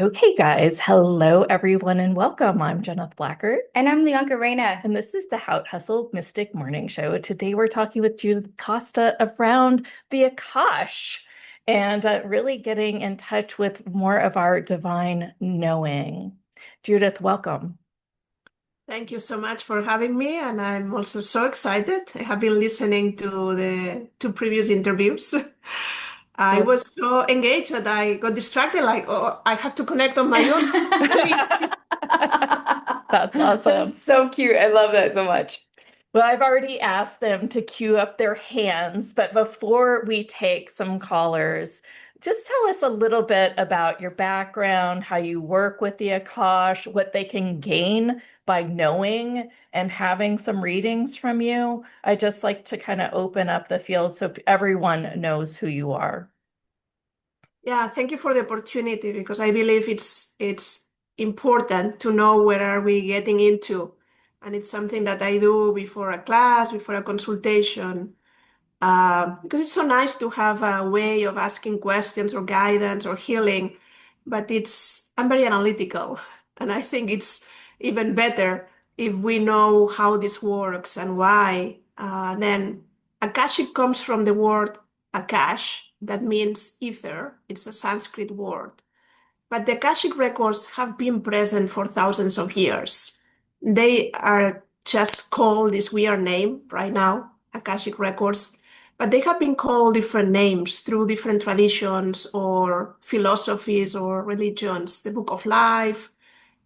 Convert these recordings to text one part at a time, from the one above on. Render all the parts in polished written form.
Okay, guys. Hello, everyone, and welcome. I'm Judith Blackert, And I'm Leonka Reina. and this is the How Hustle Mystic Morning Show. Today, we're talking with Judith Costa around the Akash and really getting in touch with more of our divine knowing. Judith, welcome. Thank you so much for having me, and I'm also so excited. I have been listening to the two previous interviews. I Well, was so engaged that I got distracted, like, oh, I have to connect on my own. that's awesome. That's so cute. I love that so much. Well, I've already asked them to queue up their hands, but before we take some callers, just tell us a little bit about your background, how you work with the Akash, what they can gain by knowing and having some readings from you. I just like to kind of open up the field so everyone knows who you are. Yeah, thank you for the opportunity because I believe it's important to know where are we getting into, and it's something that I do before a class, before a consultation. Because it's so nice to have a way of asking questions or guidance or healing, but I'm very analytical, and I think it's even better if we know how this works and why. Then Akashic comes from the word Akash, that means ether. It's a Sanskrit word. But the Akashic records have been present for thousands of years. They are just called this weird name right now, Akashic records, but they have been called different names through different traditions or philosophies or religions. The Book of Life,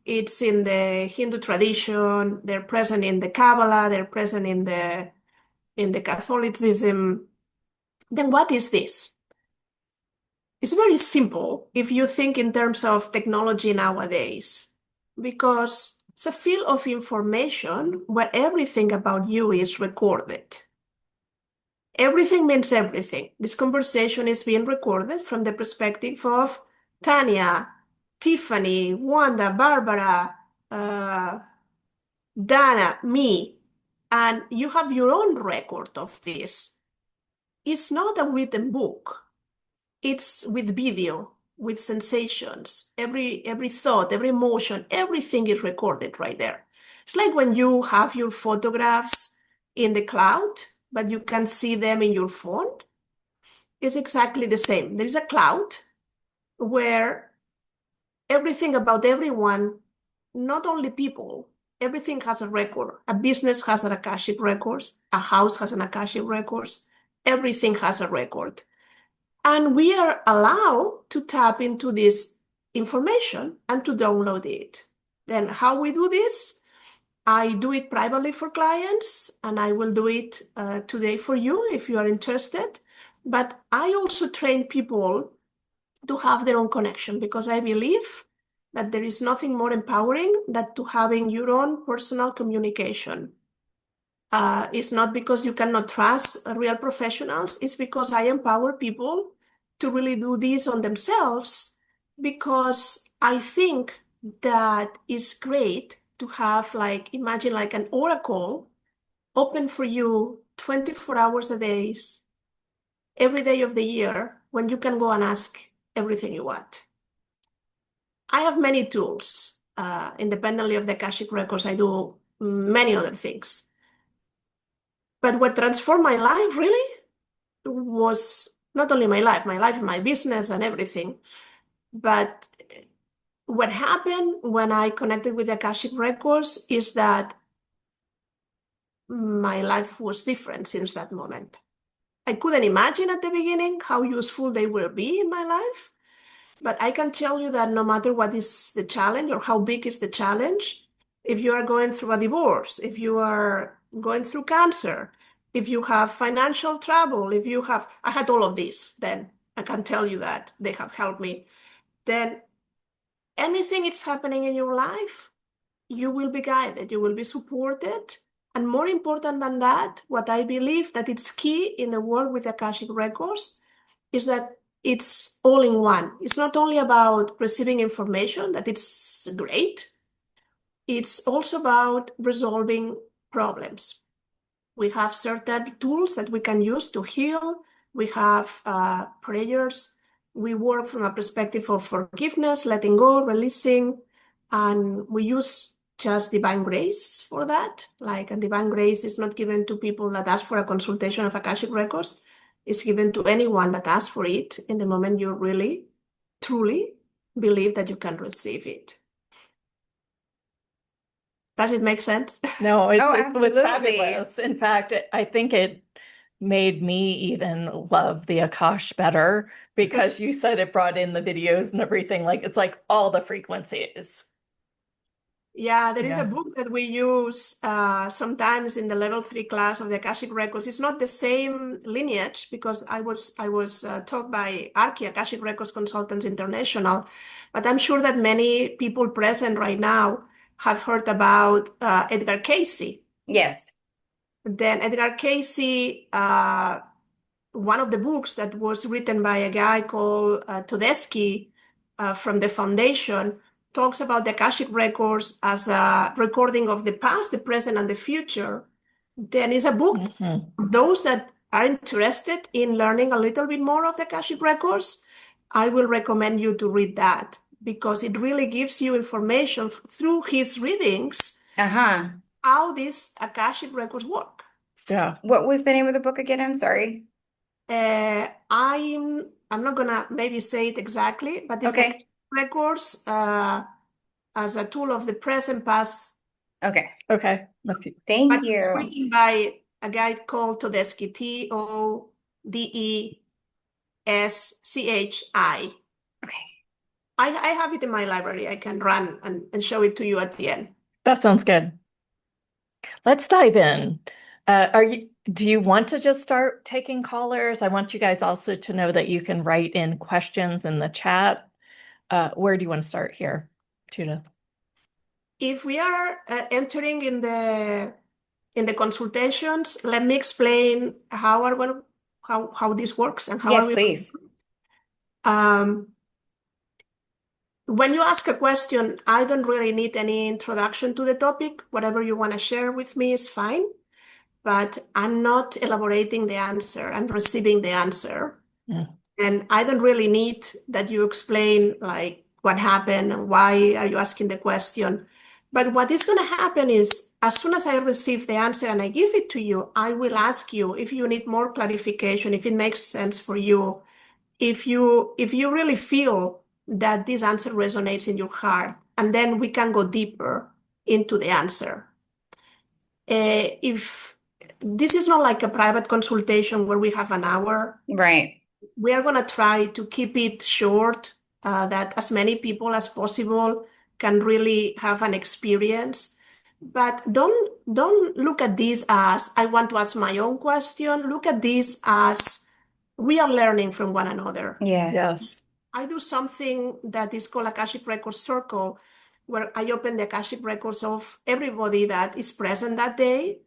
it's in the Hindu tradition, they're present in the Kabbalah, they're present in the Catholicism. Then what is this? It's very simple if you think in terms of technology nowadays, because it's a field of information where everything about you is recorded. Everything means everything. This conversation is being recorded from the perspective of Tanya, Tiffany, Wanda, Barbara, uh, Dana, me, and you have your own record of this. It's not a written book. It's with video, with sensations. Every thought, every emotion, everything is recorded right there. It's like when you have your photographs in the cloud, but you can see them in your phone. It's exactly the same. There is a cloud where everything about everyone, not only people, everything has a record. A business has an Akashic records. A house has an Akashic records. Everything has a record. And we are allowed to tap into this information and to download it. Then how we do this? I do it privately for clients, and I will do it today for you if you are interested. But I also train people to have their own connection because I believe that there is nothing more empowering than to having your own personal communication. It's not because you cannot trust real professionals. It's because I empower people to really do this on themselves because I think that it's great to have like, imagine like an oracle open for you 24 hours a day, every day of the year, when you can go and ask everything you want. I have many tools. Independently of the Akashic Records, I do many other things. But what transformed my life really was not only my life, my business and everything. But what happened when I connected with the Akashic Records is that my life was different since that moment. I couldn't imagine at the beginning how useful they will be in my life. But I can tell you that no matter what is the challenge or how big is the challenge, if you are going through a divorce, if you are going through cancer, if you have financial trouble, I had all of this, then I can tell you that they have helped me. Then anything is happening in your life, you will be guided, you will be supported. And more important than that, what I believe that it's key in the work with Akashic Records is that it's all in one. It's not only about receiving information, that it's great. It's also about resolving problems. We have certain tools that we can use to heal. We have prayers. we work from a perspective of forgiveness, letting go, releasing, and we use just divine grace for that. Like, and divine grace is not given to people that ask for a consultation of Akashic Records. It's given to anyone that asks for it in the moment you really, truly believe that you can receive it. Does it make sense? No, Oh, it was absolutely. fabulous. In fact, I think it made me even love the Akash better because you said it brought in the videos and everything. Like it's like all the frequencies. Yeah, there is a Yeah. book that we use sometimes in the level 3 class of the Akashic Records. It's not the same lineage because I was taught by ARCI, Akashic Records Consultants International, but I'm sure that many people present right now have heard about Edgar Cayce. Yes. Then Edgar Cayce, one of the books that was written by a guy called Tedeschi from the Foundation talks about the Akashic Records as a recording of the past, the present, and the future. Then it's a book Mhm. for those that are interested in learning a little bit more of the Akashic Records. I will recommend you to read that because it really gives you information through his readings Uh-huh. how these Akashic Records work. Yeah. What was the name of the book again? I'm sorry. I'm not gonna maybe say it exactly, but it's Okay. the records as a tool of the present, past, Okay. Okay. but Thank it's you. written by a guy called Todeschi, Todeschi. Okay. I have it in my library. I can run and show it to you at the end. That sounds good. Let's dive in. Do you want to just start taking callers? I want you guys also to know that you can write in questions in the chat. Where do you want to start here, Judith? If we are entering in the consultations, let me explain how this works and how are Yes, we. please. When you ask a question, I don't really need any introduction to the topic. Whatever you want to share with me is fine, but I'm not elaborating the answer. I'm receiving the answer. Mm. And I don't really need that you explain like what happened and why are you asking the question. But what is going to happen is as soon as I receive the answer and I give it to you, I will ask you if you need more clarification, if it makes sense for you, if you really feel that this answer resonates in your heart, and then we can go deeper into the answer. If this is not like a private consultation where we have an hour, Right. we are going to try to keep it short, that as many people as possible can really have an experience. But don't look at this as I want to ask my own question. Look at this as we are learning from one another. Yeah. Yes. I do something that is called Akashic Records Circle, where I open the Akashic Records of everybody that is present that day,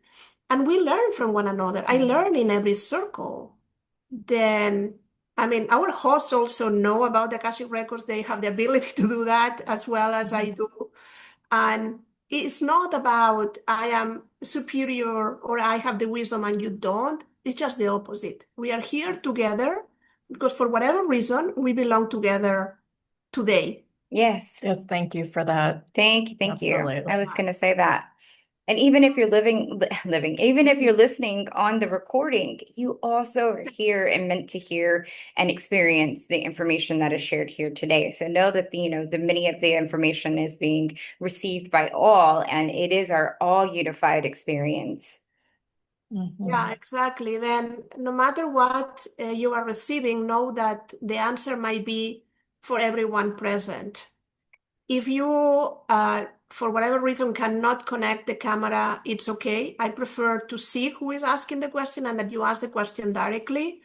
and we learn from one another. I learn in every circle. Then, I mean, our hosts also know about the Akashic Records. They have the ability to do that as well as I do. And it's not about I am superior or I have the wisdom and you don't. It's just the opposite. We are here together because for whatever reason, we belong together today. Yes. Yes, thank you for that. Thank you. Thank you. Absolutely. I was going to say that. And even if you're even if you're listening on the recording, you also are here and meant to hear and experience the information that is shared here today. So know that the many of the information is being received by all, and it is our all unified experience. Yeah, exactly. Then no matter what you are receiving, know that the answer might be for everyone present. If you, for whatever reason, cannot connect the camera, it's okay. I prefer to see who is asking the question and that you ask the question directly.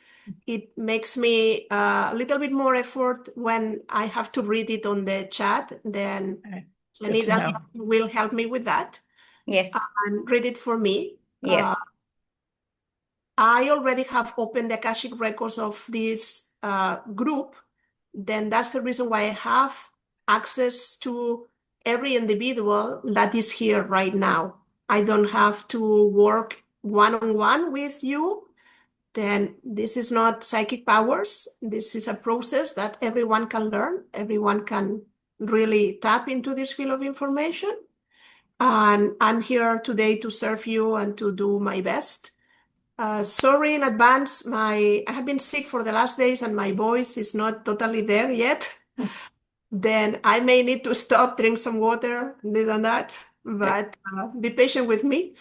It makes me a little bit more effort when I have to read it on the chat. Then Okay. I Good need to that know. will help me with that Yes. and read it for me. Yes. I already have opened the Akashic Records of this group. Then that's the reason why I have access to every individual that is here right now. I don't have to work one-on-one with you, then this is not psychic powers. This is a process that everyone can learn. Everyone can really tap into this field of information. And I'm here today to serve you and to do my best. Sorry in advance, I have been sick for the last days and my voice is not totally there yet. Then I may need to stop, drink some water, this and that. But be patient with me.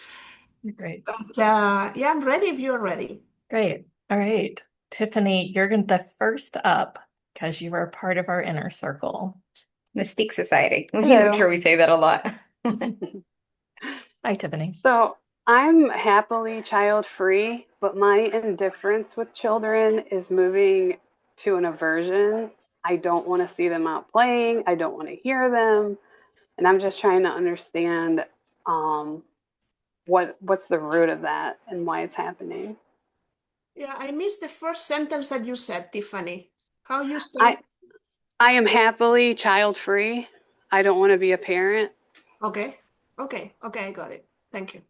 Great. But yeah, I'm ready if you're ready. Great. All right. Tiffany, you're the first up because you were part of our inner circle. Mystique Society. We need to Hello. make sure we say that a lot. Hi, Tiffany. So I'm happily child-free, but my indifference with children is moving to an aversion. I don't want to see them out playing. I don't want to hear them. And I'm just trying to understand what's the root of that and why it's happening. Yeah, I missed the first sentence that you said, Tiffany. How you start? I am happily child-free. I don't want to be a parent. Okay, I got it. Thank you.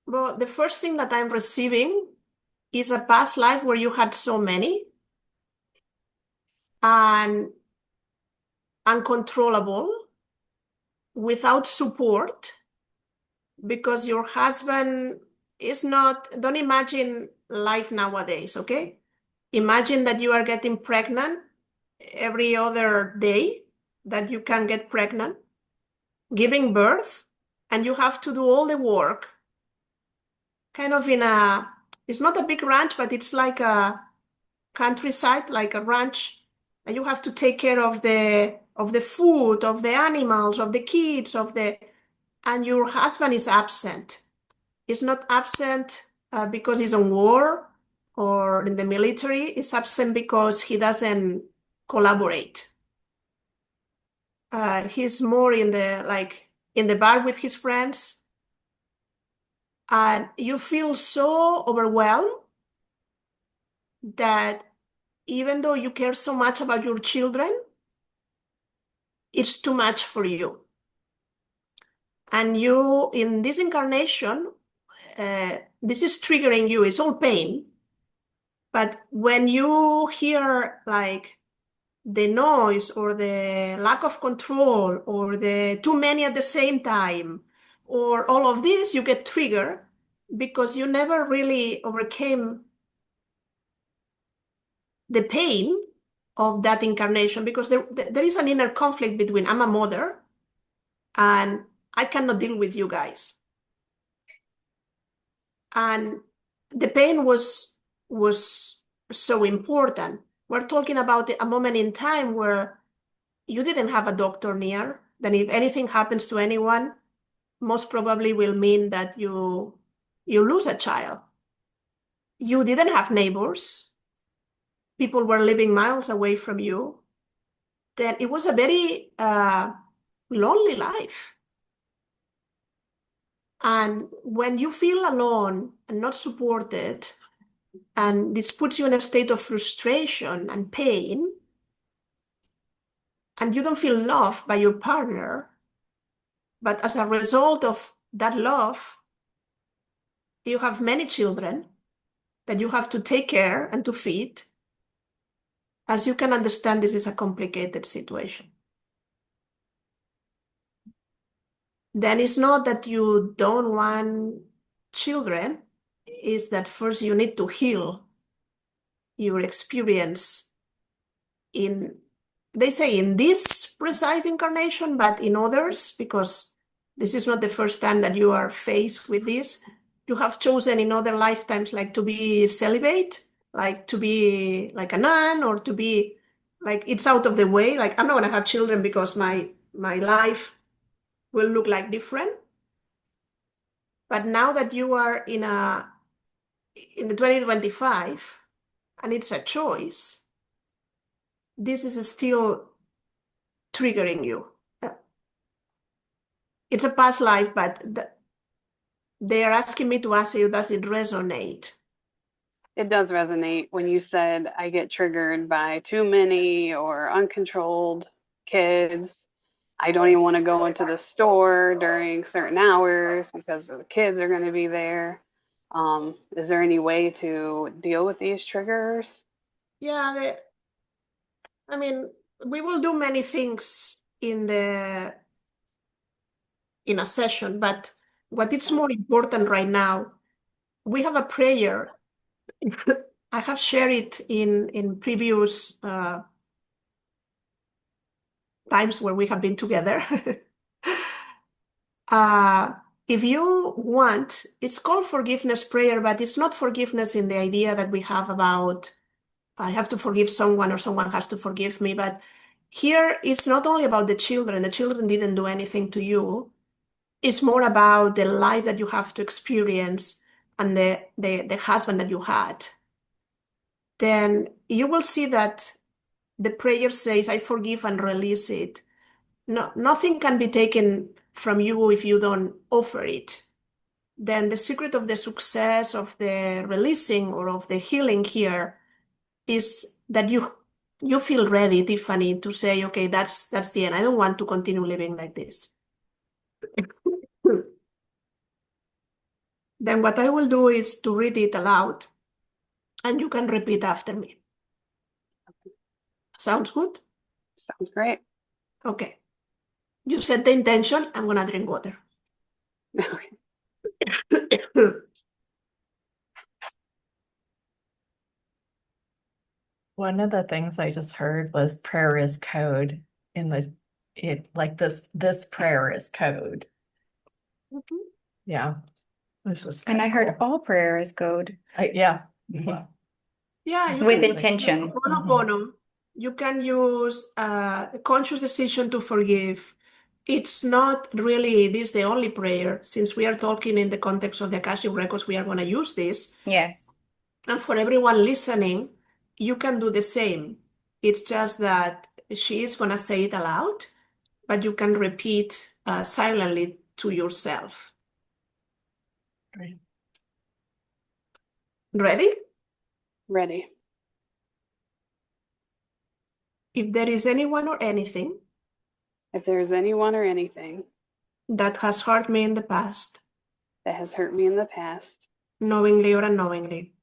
Well, the first thing that I'm receiving is a past life where you had so many and uncontrollable without support because your husband is not, don't imagine life nowadays, okay? Imagine that you are getting pregnant every other day that you can get pregnant, giving birth, and you have to do all the work kind of it's not a big ranch, but it's like a countryside, like a ranch, and you have to take care of the food, of the animals, of the kids, and your husband is absent. He's not absent because he's on war or in the military. He's absent because he doesn't collaborate. He's more in the bar with his friends. And you feel so overwhelmed that even though you care so much about your children, it's too much for you. And you, in this incarnation, this is triggering you. It's all pain. But when you hear like the noise or the lack of control or the too many at the same time or all of this, you get triggered because you never really overcame the pain of that incarnation because there is an inner conflict between I'm a mother and I cannot deal with you guys. And the pain was so important. We're talking about a moment in time where you didn't have a doctor near. Then if anything happens to anyone, most probably will mean that you lose a child. You didn't have neighbors. People were living miles away from you. Then it was a very lonely life. And when you feel alone and not supported, and this puts you in a state of frustration and pain, and you don't feel loved by your partner, but as a result of that love, you have many children that you have to take care and to feed. As you can understand, this is a complicated situation. Then it's not that you don't want children, it's that first you need to heal your experience they say in this precise incarnation, but in others, because this is not the first time that you are faced with this. You have chosen in other lifetimes, like to be celibate, like to be like a nun, or to be like it's out of the way. Like I'm not gonna have children because my life will look like different. But now that you are in the 2025, and it's a choice, this is still triggering you. It's a past life, but they are asking me to ask you, does it resonate? It does resonate when you said I get triggered by too many or uncontrolled kids. I don't even want to go into the store during certain hours because the kids are going to be there. Is there any way to deal with these triggers? Yeah, I mean, we will do many things in a session, but what is more important right now, we have a prayer. I have shared it in previous times where we have been together. Uh, if you want, it's called forgiveness prayer, but it's not forgiveness in the idea that we have about I have to forgive someone or someone has to forgive me. But here it's not only about the children. The children didn't do anything to you. It's more about the life that you have to experience and the husband that you had. Then you will see that the prayer says, I forgive and release it. No, nothing can be taken from you if you don't offer it. Then the secret of the success of the releasing or of the healing here is that you feel ready, Tiffany, to say, okay, that's the end. I don't want to continue living like this. Then what I will do is to read it aloud, and you can repeat after me. Sounds good? Sounds great. Okay. You set the intention. I'm gonna drink water. One of the things I just heard was prayer is code in this prayer is code. Yeah. This was And kind I of heard cool. all prayer is code. Yeah. Yeah, you With can intention. Ho'oponopono. You can use a conscious decision to forgive. It's not really this the only prayer. Since we are talking in the context of the Akashic Records, we are going to use this. Yes. And for everyone listening, you can do the same. It's just that she is going to say it aloud, but you can repeat silently to yourself. Great. Ready? Ready. If there is anyone or anything If there's anyone or anything that has hurt me in the past, that has hurt me in the past, knowingly or unknowingly,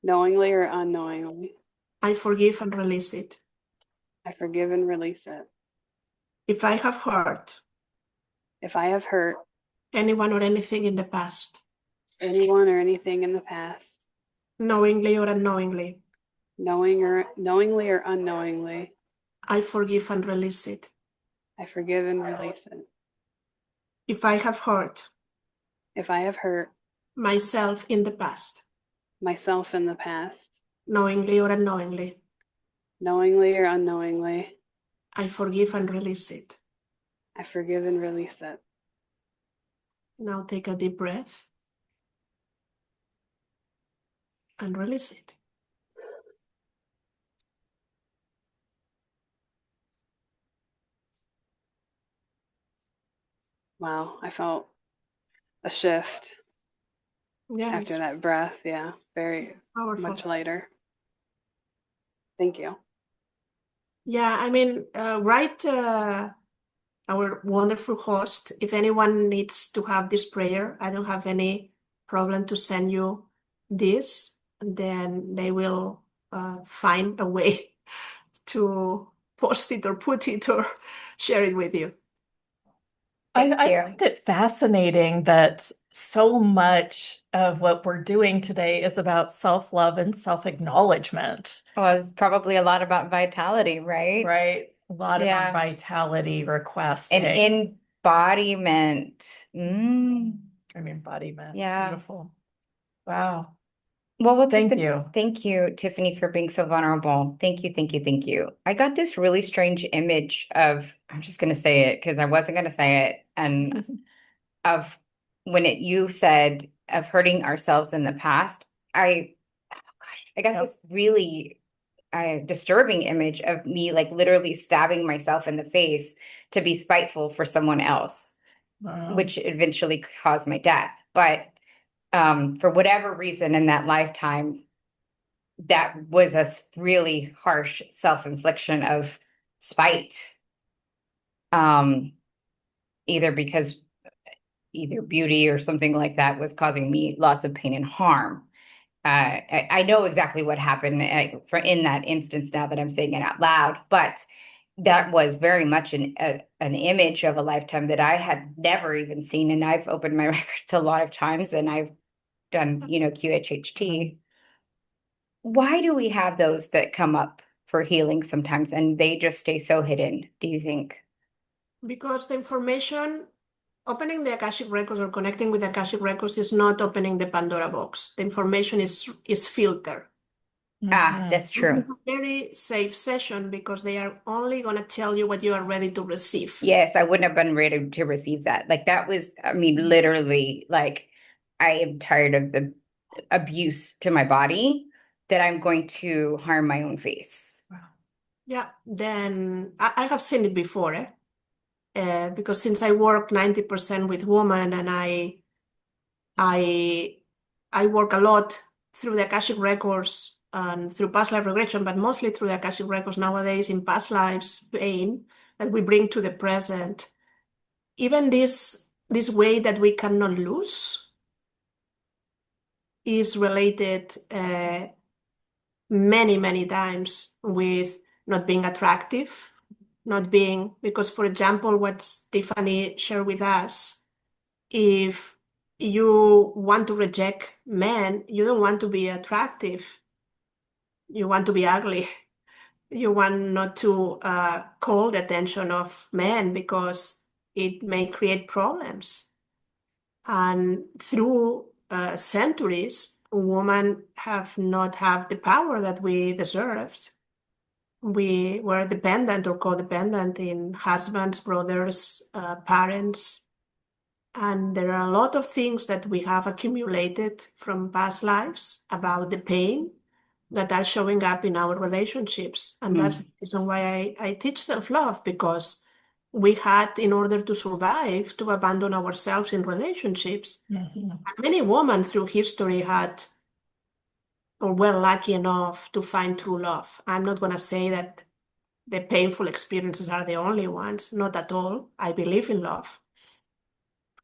knowingly or unknowingly, I forgive and release it. I forgive and release it. If I have hurt If I have hurt anyone or anything in the past, anyone or anything in the past, knowingly or unknowingly, knowingly or unknowingly, I forgive and release it. I forgive and release it. If I have hurt If I have hurt myself in the past, myself in the past, knowingly or unknowingly, knowingly or unknowingly, I forgive and release it. I forgive and release it. Now take a deep breath and release it. Wow, I felt a shift Yeah, after it's that breath. Yeah, very powerful. much lighter. Thank you. Yeah, I mean, write our wonderful host. If anyone needs to have this prayer, I don't have any problem to send you this. Then they will find a way to post it or put it or share it with you. I Thank you. find it fascinating that so much of what we're doing today is about self-love and self-acknowledgement, Well, it's probably a lot about vitality, right? right? A lot Yeah. about vitality requests. And embodiment. Mm. I mean, embodiment. Yeah. Beautiful. Wow. Well, Thank you. Thank you, Tiffany, for being so vulnerable. Thank you, thank you, thank you. I got this really strange image of, I'm just going to say it because I wasn't going to say it, and of when you said of hurting ourselves in the past. I got this really disturbing image of me like literally stabbing myself in the face to be spiteful for someone else, Wow. which eventually caused my death. But for whatever reason in that lifetime, that was a really harsh self-infliction of spite. either because either beauty or something like that was causing me lots of pain and harm. I know exactly what happened in that instance now that I'm saying it out loud, but that was very much an image of a lifetime that I had never even seen. And I've opened my records a lot of times, and I've done, QHHT. Why do we have those that come up for healing sometimes and they just stay so hidden, do you think? Because the information, opening the Akashic Records or connecting with Akashic Records is not opening the Pandora box. The information is filtered. Ah, that's It's true. a very safe session because they are only going to tell you what you are ready to receive. Yes, I wouldn't have been ready to receive that. Like that was, I mean, literally, like I am tired of the abuse to my body that I'm going to harm my own face. Wow. Yeah, then I have seen it before, because since I work 90% with women and I work a lot through the Akashic Records and through past life regression, but mostly through the Akashic Records nowadays in past lives pain that we bring to the present. Even this way that we cannot lose is related many, many times with not being attractive, not being, because for example, what Tiffany shared with us, if you want to reject men, you don't want to be attractive. You want to be ugly. You want not to call the attention of men because it may create problems. And through centuries, women have not had the power that we deserved. We were dependent or codependent in husbands, brothers, parents. And there are a lot of things that we have accumulated from past lives about the pain that are showing up in our relationships. And that's the reason why I teach self-love, because we had, in order to survive, to abandon ourselves in relationships. And many women through history had or were lucky enough to find true love. I'm not going to say that the painful experiences are the only ones, not at all. I believe in love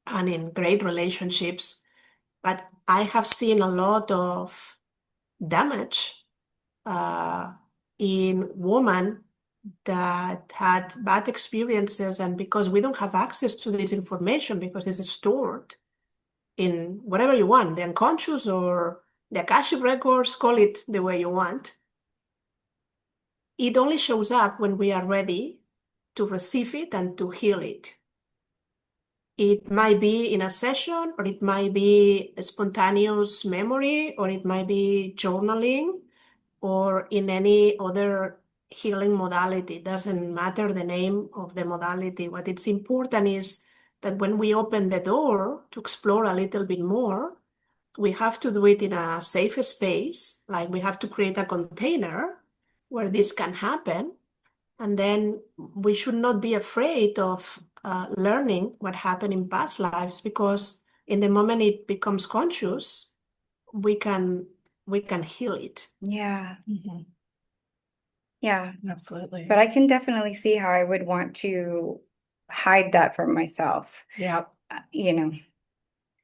and in great relationships, but I have seen a lot of damage in women that had bad experiences, and because we don't have access to this information because it's stored in whatever you want, the unconscious or the Akashic Records, call it the way you want. It only shows up when we are ready to receive it and to heal it. It might be in a session, or it might be a spontaneous memory, or it might be journaling, or in any other healing modality. It doesn't matter the name of the modality. What is important is that when we open the door to explore a little bit more, we have to do it in a safe space. Like we have to create a container where this can happen. And then we should not be afraid of learning what happened in past lives, because in the moment it becomes conscious, we can heal it. Yeah. Mhm. Yeah. Absolutely. But I can definitely see how I would want to hide that from myself. Yeah.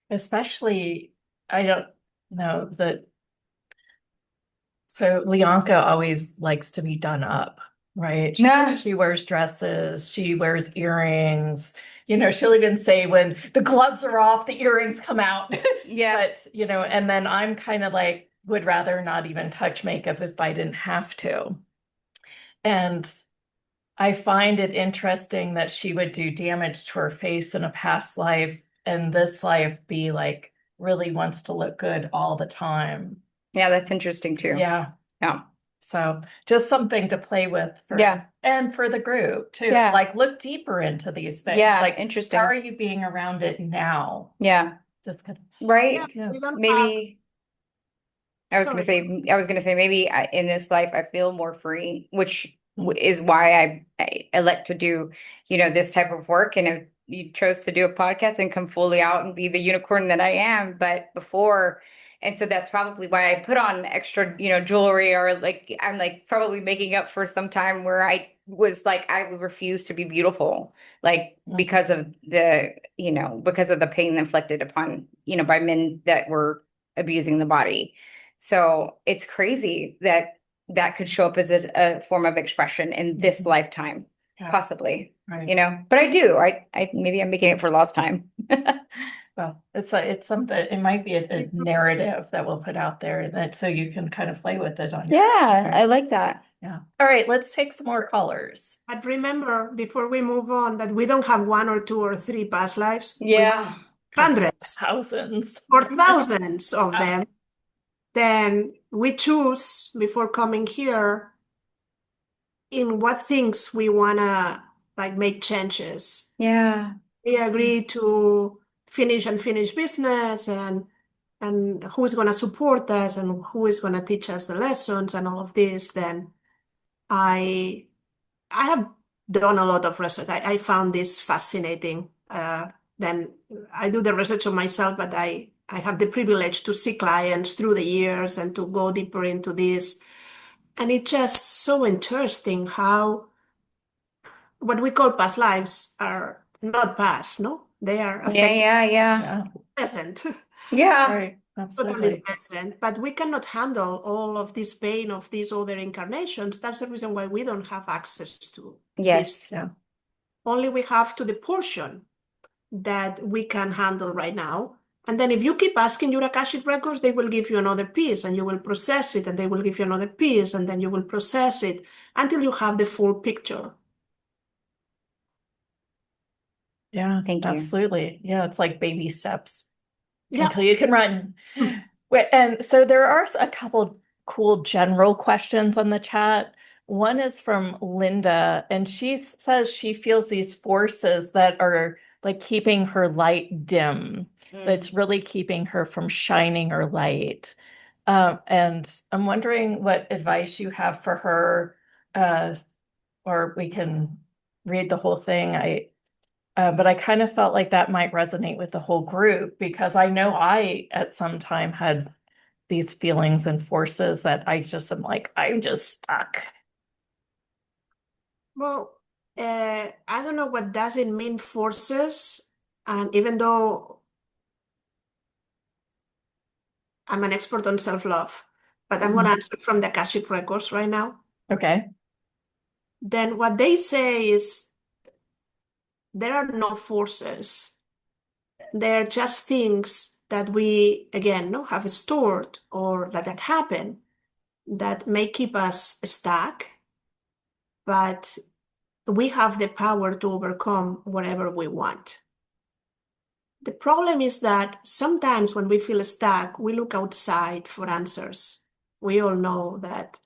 Especially, I don't know that. So Leonka always likes to be done up, right? She wears dresses, she wears earrings. She'll even say when the gloves are off, the earrings come out. Yeah. But, and then I'm kind of like, would rather not even touch makeup if I didn't have to. And I find it interesting that she would do damage to her face in a past life, and this life be like really wants to look good all the time. Yeah, that's interesting too. Yeah. Yeah. So just something to play with and for the group too. Yeah. Like look deeper into these things. Yeah, like interesting. How are you being around it now? Yeah. Just kind of Right. Yeah, we don't Maybe I was going to Sorry. say maybe in this life I feel more free, which is why I elect to do, this type of work. And if you chose to do a podcast and come fully out and be the unicorn that I am, but before, and so that's probably why I put on extra, jewelry, or like I'm like probably making up for some time where I was like, I would refuse to be beautiful, like because of because of the pain inflicted upon, by men that were abusing the body. So it's crazy that that could show up as a form of expression in this lifetime, possibly, Right. but I do, I maybe I'm making it for lost time. Well, it's something, it might be a narrative that we'll put out there that so you can kind of play with it on your Yeah, I like that. Yeah. All right, let's take some more callers. But remember, before we move on, that we don't have one or two or three past lives. We Yeah. have hundreds Thousands. or thousands of them. Then we choose before coming here in what things we wanna like make changes. Yeah. We agree to finish business and who is gonna support us and who is gonna teach us the lessons and all of this. Then I have done a lot of research. I found this fascinating. Then I do the research on myself, but I have the privilege to see clients through the years and to go deeper into this. And it's just so interesting how what we call past lives are not past, no? They are affecting Yeah. present. Yeah. Right. Totally Absolutely. present, but we cannot handle all of this pain of these other incarnations. That's the reason why we don't have access to this. Yes. Yeah. Only we have to the portion that we can handle right now. And then if you keep asking your Akashic Records, they will give you another piece and you will process it, and they will give you another piece, and then you will process it until you have the full picture. Yeah. Thank you. Absolutely. Yeah. It's like baby steps Yeah. until you can run. Wait, and so there are a couple cool general questions on the chat. One is from Linda, and she says she feels these forces that are like keeping her light dim. That's really keeping her from shining her light. And I'm wondering what advice you have for her, or we can read the whole thing. But I kind of felt like that might resonate with the whole group because I know I at some time had these feelings and forces that I just am like, I'm just stuck. Well, I don't know what does it mean forces. And even though I'm an expert on self-love, but I'm going to answer from the Akashic Records right now. Okay. Then what they say is there are no forces. They're just things that we, again, no, have stored or that happen that may keep us stuck, but we have the power to overcome whatever we want. The problem is that sometimes when we feel stuck, we look outside for answers. We all know that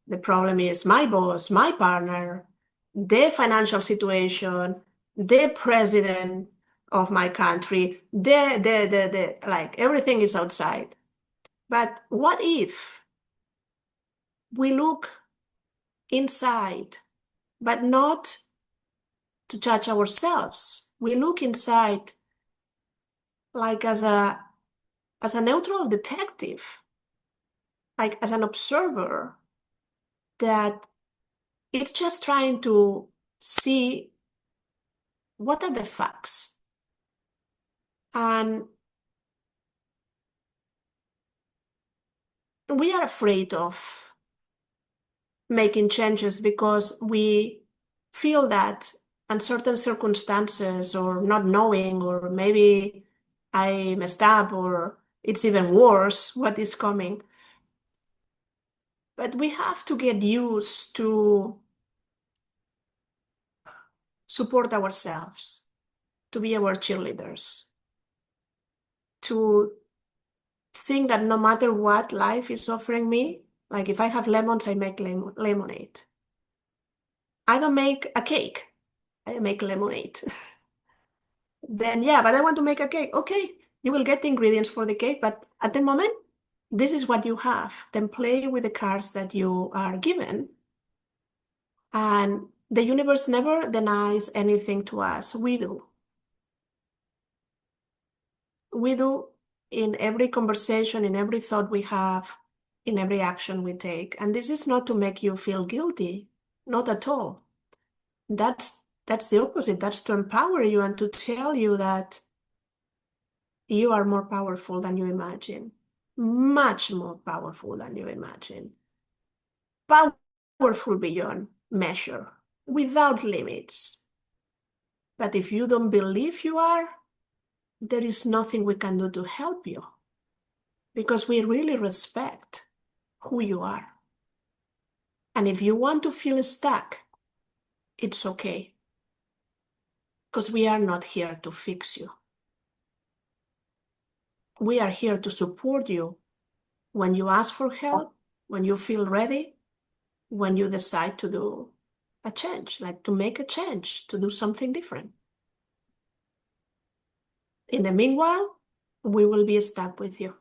the problem is my boss, my partner, the financial situation, the president of my country, like everything is outside. But what if we look inside, but not to judge ourselves? We look inside like as a neutral detective, like as an observer that it's just trying to see what are the facts. And we are afraid of making changes because we feel that in certain circumstances or not knowing, or maybe I messed up, or it's even worse what is coming. But we have to get used to support ourselves, to be our cheerleaders, to think that no matter what life is offering me, like if I have lemons, I make lemonade. I don't make a cake, I make lemonade. Then, yeah, but I want to make a cake. Okay, you will get the ingredients for the cake, but at the moment, this is what you have. Then play with the cards that you are given. And the universe never denies anything to us. We do. We do in every conversation, in every thought we have, in every action we take. And this is not to make you feel guilty, not at all. That's the opposite. That's to empower you and to tell you that you are more powerful than you imagine, much more powerful than you imagine, powerful beyond measure, without limits. But if you don't believe you are, there is nothing we can do to help you because we really respect who you are. And if you want to feel stuck, it's okay because we are not here to fix you. We are here to support you when you ask for help, when you feel ready, when you decide to do a change, like to make a change, to do something different. In the meanwhile, we will be stuck with you.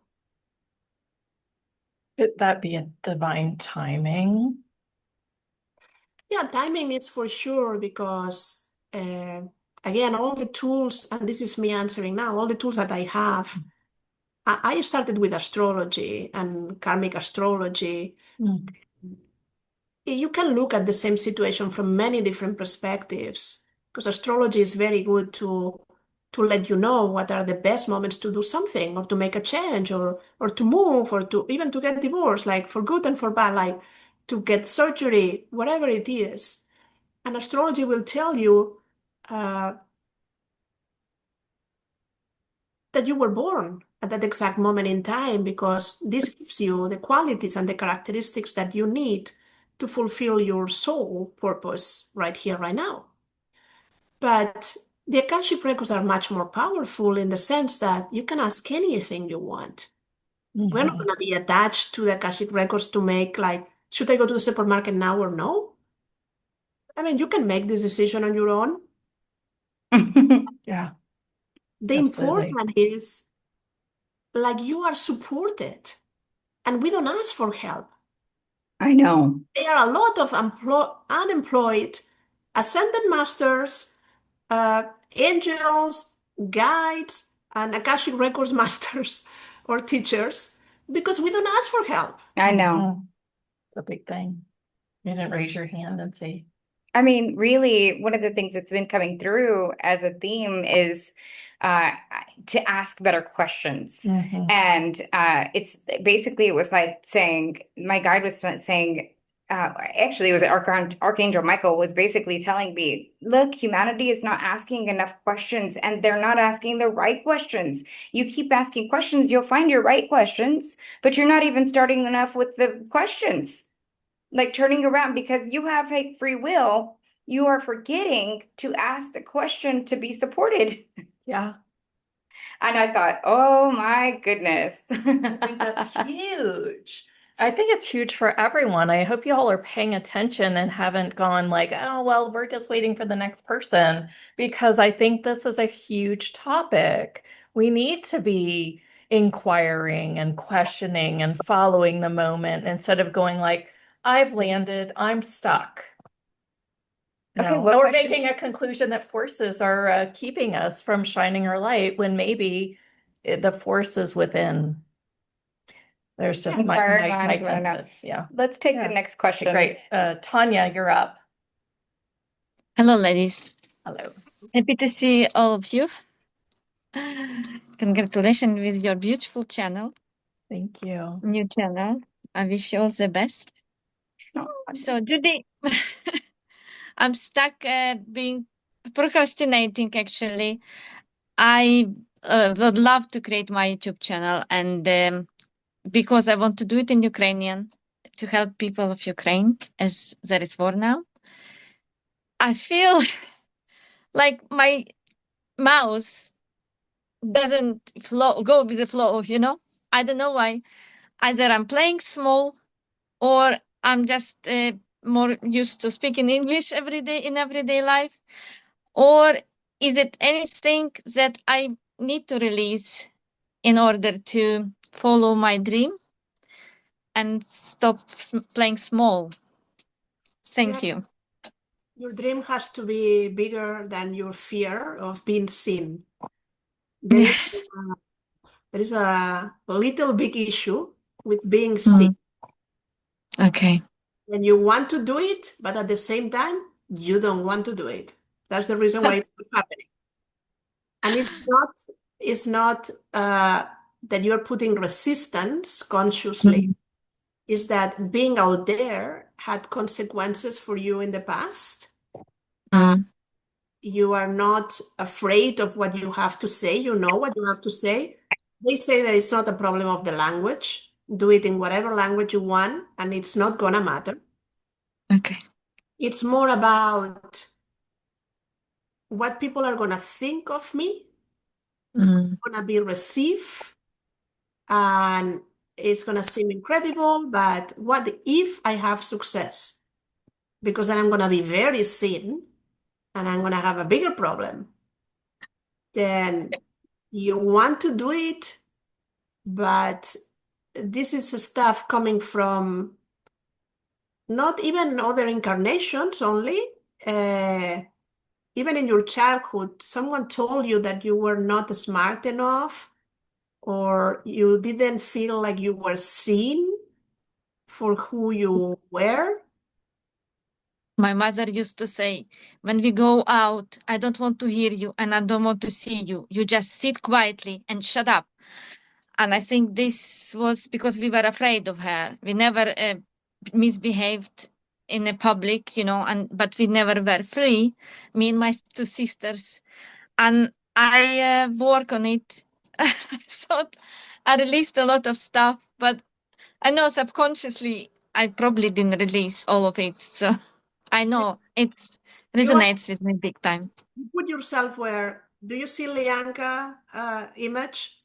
Could that be a divine timing? Yeah, timing is for sure because, again, all the tools, and this is me answering now, all the tools that I have, I started with astrology and karmic astrology. Mm. You can look at the same situation from many different perspectives because astrology is very good to let you know what are the best moments to do something or to make a change or to move or to even to get divorced, like for good and for bad, like to get surgery, whatever it is. And astrology will tell you that you were born at that exact moment in time because this gives you the qualities and the characteristics that you need to fulfill your soul purpose right here, right now. But the Akashic Records are much more powerful in the sense that you can ask anything you want. We're not going to be attached to the Akashic Records to make like, should I go to the supermarket now or no? I mean, you can make this decision on your own. Yeah, The absolutely. important is like you are supported and we don't ask for help. I know. There are a lot of unemployed ascended masters, angels, guides, and Akashic Records masters or teachers because we don't ask for help. I know. It's a big thing. You didn't raise your hand and say, I mean, really, one of the things that's been coming through as a theme is uh, to ask better questions. And it's basically, it was like saying, my guide was saying, actually, it was Archangel Michael was basically telling me, look, humanity is not asking enough questions and they're not asking the right questions. You keep asking questions, you'll find your right questions, but you're not even starting enough with the questions. Like turning around because you have a free will, you are forgetting to ask the question to be supported. yeah, And I thought, oh my goodness. I think that's huge. I think it's huge for everyone. I hope you all are paying attention and haven't gone like, oh, well, we're just waiting for the next person, because I think this is a huge topic. We need to be inquiring and questioning and following the moment instead of going like, I've landed, I'm stuck. Okay, No, what or questions? making a conclusion that forces are keeping us from shining our light when maybe the force is within. There's just my Inquiring 10 minds wanna know. cents. Yeah. Let's take Yeah. the next Okay, question. great. Tanya, you're up. Hello, ladies. Hello. Happy to see all of you. Congratulations with your beautiful channel, Thank you. new channel. I wish you all the best. So, Judy, I'm stuck being procrastinating actually. I would love to create my YouTube channel, and because I want to do it in Ukrainian to help people of Ukraine as there is war now. I feel like my mouse doesn't go with the flow, you know? I don't know why. Either I'm playing small or I'm just more used to speaking English every day in everyday life. Or is it anything that I need to release in order to follow my dream and stop playing small? Thank you. Your dream has to be bigger than your fear of being seen. There is a little big issue with being seen. Okay. And you want to do it, but at the same time, you don't want to do it. That's the reason why it's not happening. And it's not that you're putting resistance consciously. Is that being out there had consequences for you in the past? You are not afraid of what you have to say. You know what you have to say. They say that it's not a problem of the language. Do it in whatever language you want, and it's not gonna matter. Okay. It's more about what people are gonna think of me, gonna be received, and it's gonna seem incredible, but what if I have success? Because then I'm gonna be very seen and I'm gonna have a bigger problem. Then you want to do it, but this is stuff coming from not even other incarnations only. Even in your childhood, someone told you that you were not smart enough, or you didn't feel like you were seen for who you were. My mother used to say, when we go out, I don't want to hear you and I don't want to see you. You just sit quietly and shut up. And I think this was because we were afraid of her. We never misbehaved in a public, but we never were free, me and my two sisters. And I work on it. So I released a lot of stuff, but I know subconsciously I probably didn't release all of it. So I know it resonates with me big time. You put yourself where, do you see Lianka image?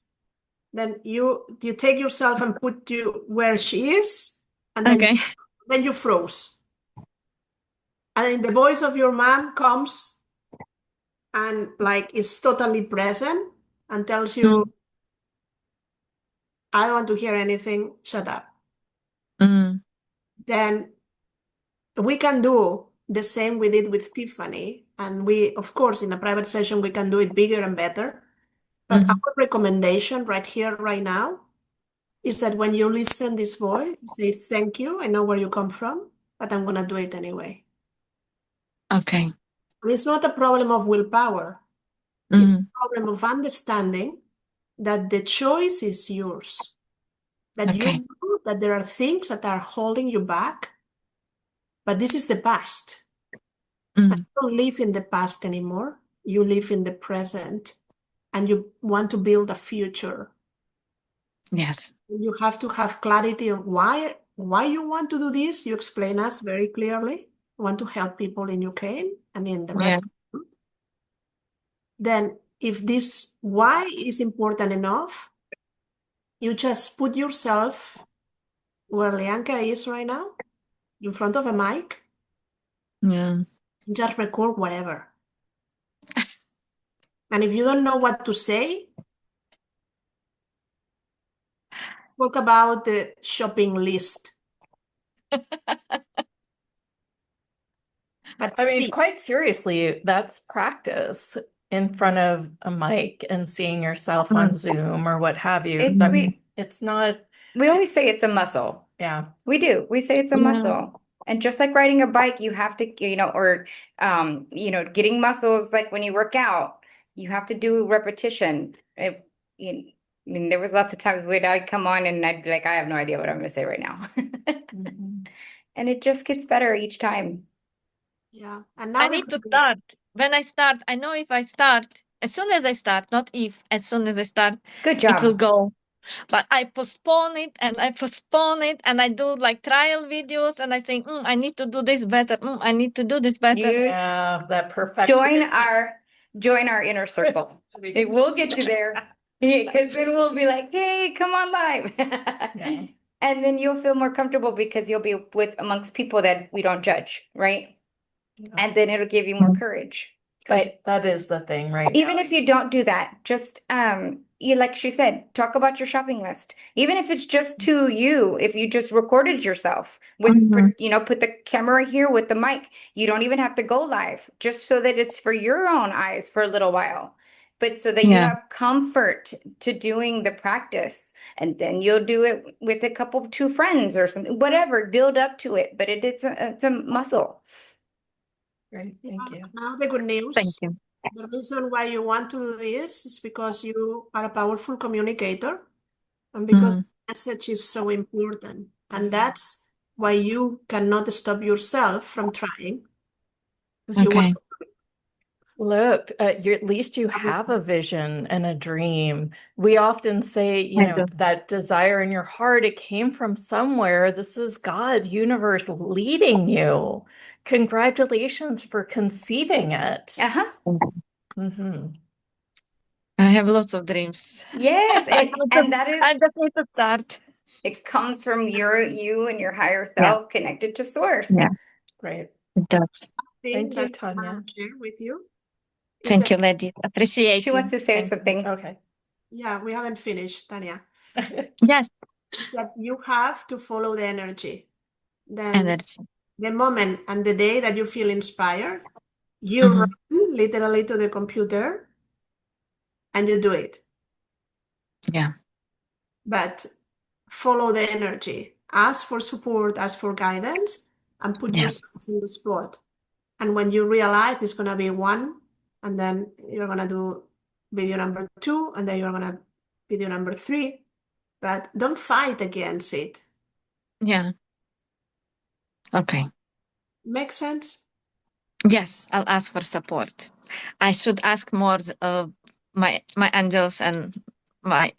Then you take yourself and put you where she is, and then you froze. And the voice of your mom comes and like is totally present and tells you, I don't want to hear anything, shut up. Then we can do the same we did with Tiffany. And we, of course, in a private session, we can do it bigger and better. But our recommendation right here, right now, is that when you listen this voice, say, thank you, I know where you come from, but I'm going to do it anyway. Okay. And it's not a problem of willpower. It's a problem of understanding that the choice is yours. That you know that there are things that are holding you back, but this is the past. And you don't live in the past anymore. You live in the present, and you want to build a future. Yes. You have to have clarity on why you want to do this. You explain us very clearly. You want to help people in Ukraine and in the rest of the world. Then if this why is important enough, you just put yourself where Lianka is right now, in front of a mic. Yeah. Just record whatever. And if you don't know what to say, talk about the shopping list. But I mean, quite seriously, that's practice in front of a mic and seeing yourself on Zoom or what have you. It's not. We always say it's a muscle. Yeah. We do. We say it's a muscle. And just like riding a bike, you have to, or, getting muscles, like when you work out, you have to do repetition. I mean, there was lots of times when I'd come on and I'd be like, I have no idea what I'm going to say right now. And it just gets better each time. Yeah. And now I need to start. When I start, I know if I start, as soon as I start, not if, as soon as I start, good job. It will go. But I postpone it and I postpone it and I do like trial videos and I think, I need to do this better. I need to do this better. Yeah, that perfect. Join our inner circle. It will get you there. Because then we'll be like, hey, come on live. Yeah. And then you'll feel more comfortable because you'll be amongst people that we don't judge, right? Yeah. And then it'll give you more courage. But that is the thing, right? Even if you don't do that, just like she said, talk about your shopping list. Even if it's just to you, if you just recorded yourself with, put the camera here with the mic, you don't even have to go live, just so that it's for your own eyes for a little while, but so that you have comfort to doing the practice. And then you'll do it with two friends or something, whatever, build up to it. But it's a muscle. Great. Yeah, Thank you. now the good Thank news. you. The reason why you want to do this is because you are a powerful communicator and because Mm, the message is so important. And that's why you cannot stop yourself from trying because you want okay. Look, at least you have a vision and a dream. We often say, I do. that desire in your heart, it came from somewhere. This is God, universe leading you. Congratulations for conceiving it. Uh-huh. Hmm. I have lots of dreams. Yes, I and that is, just need to start. it comes from you and your higher Yeah, self connected to source. yeah, Great. it does. thing Thank you, that I Tanya. want to share with you is Thank that, you, ladies. Appreciate She you. wants to say Thank you. something. Okay. yeah, we haven't finished, Tanya, Yes, is that you have to follow the energy. Then energy. the moment and the day that you feel inspired, you Mhm. run literally to the computer and you do it. Yeah, But follow the energy. Ask for support, ask for guidance, and put yeah, yourself in the spot. And when you realize it's going to be one, and then you're going to do video number two, and then you're going to video number three. But don't fight against it. yeah. Okay. Make sense? Yes, I'll ask for support. I should ask more my angels and my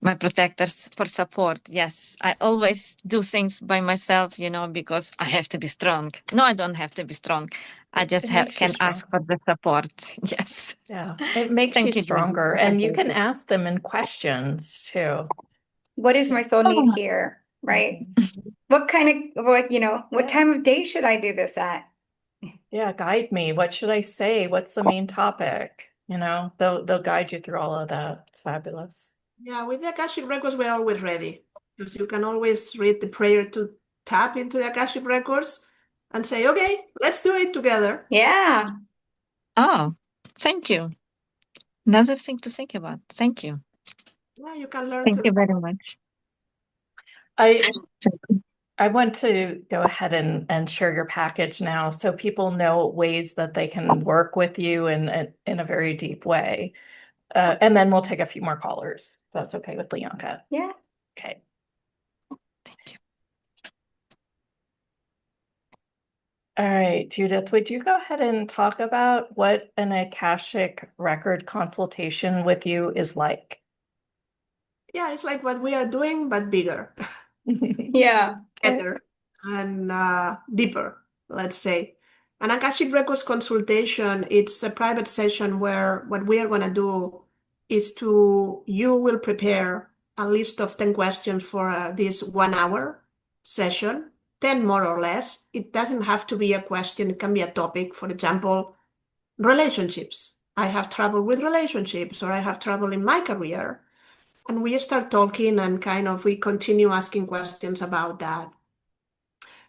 my protectors for support. Yes, I always do things by myself, because I have to be strong. No, I don't have to be strong. I just It makes you can strong. ask for the support. Yes. Yeah, it makes you Thank you, Judy. stronger. Thank And you you. can ask them in questions too. What does my soul need Oh, here? Right? Mhm. What kind of, what Yeah. time of day should I do this at? Yeah, guide me. What should I say? What's the main topic? They'll guide you through all of that. It's fabulous. Yeah, with the Akashic Records, we're always ready. Because you can always read the prayer to tap into the Akashic Records and say, okay, let's do it together. Yeah. oh, thank you. Another thing to think about. Thank you. Yeah, you can learn Thank to. you very much. I I want to go ahead and share your package now so people know ways that they can work with you in a very deep way. And then we'll take a few more callers. If that's okay with Leonka. Yeah. Okay. Thank you. All right, Judith, would you go ahead and talk about what an Akashic record consultation with you is like? Yeah, it's like what we are doing, but bigger, Yeah. better, and deeper, let's say. An Akashic Records consultation, it's a private session where what we are going to do is you will prepare a list of 10 questions for this 1 hour session, 10 more or less. It doesn't have to be a question, it can be a topic. For example, relationships. I have trouble with relationships, or I have trouble in my career. And we start talking and we continue asking questions about that.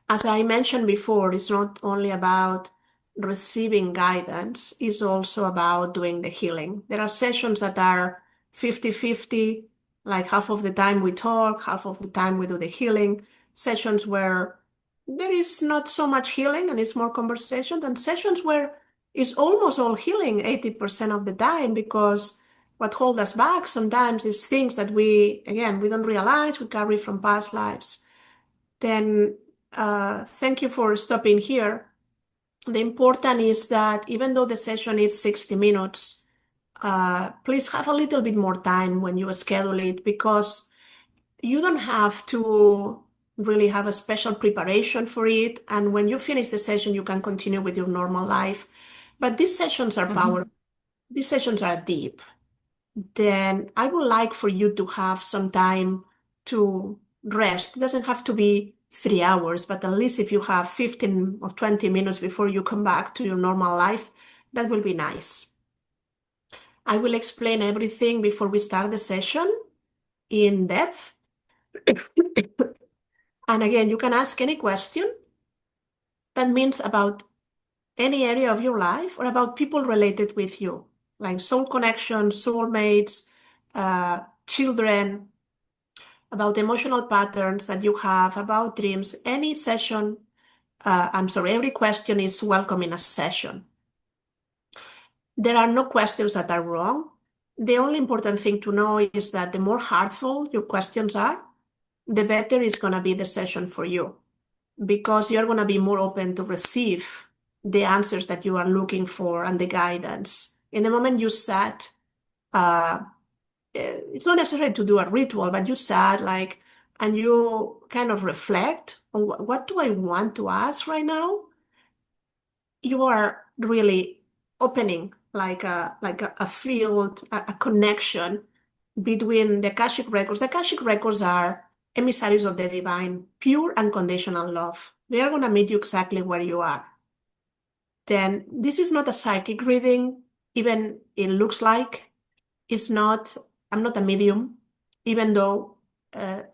As I mentioned before, it's not only about receiving guidance, it's also about doing the healing. There are sessions that are 50-50, like half of the time we talk, half of the time we do the healing. Sessions where there is not so much healing and it's more conversation, and sessions where it's almost all healing 80% of the time, because what holds us back sometimes is things that we don't realize we carry from past lives. Then thank you for stopping here. The important is that even though the session is 60 minutes, please have a little bit more time when you schedule it, because you don't have to really have a special preparation for it. And when you finish the session, you can continue with your normal life. But these sessions are powerful. These sessions are deep. Then I would like for you to have some time to rest. It doesn't have to be 3 hours, but at least if you have 15 or 20 minutes before you come back to your normal life, that will be nice. I will explain everything before we start the session in depth. And again, you can ask any question. That means about any area of your life or about people related with you, like soul connections, soulmates, children, about emotional patterns that you have, about dreams. Any session every question is welcome in a session. There are no questions that are wrong. The only important thing to know is that the more heartful your questions are, the better is going to be the session for you, because you're going to be more open to receive the answers that you are looking for and the guidance. In the moment you sat, it's not necessary to do a ritual, but you sat like, and you kind of reflect on what do I want to ask right now? You are really opening like a field, a connection between the Akashic Records. The Akashic Records are emissaries of the divine, pure unconditional love. They are going to meet you exactly where you are. Then this is not a psychic reading, even it looks like. It's not, I'm not a medium, even though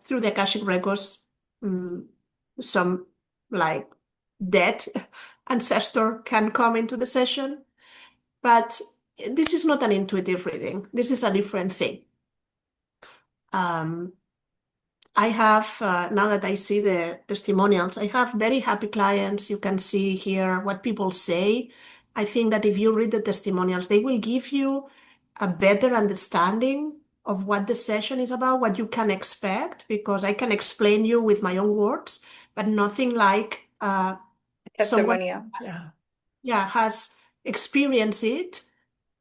through the Akashic Records, some like dead ancestor can come into the session. But this is not an intuitive reading. This is a different thing. I have, now that I see the testimonials, I have very happy clients. You can see here what people say. I think that if you read the testimonials, they will give you a better understanding of what the session is about, what you can expect, because I can explain you with my own words, but nothing like someone Testimonial. has experienced it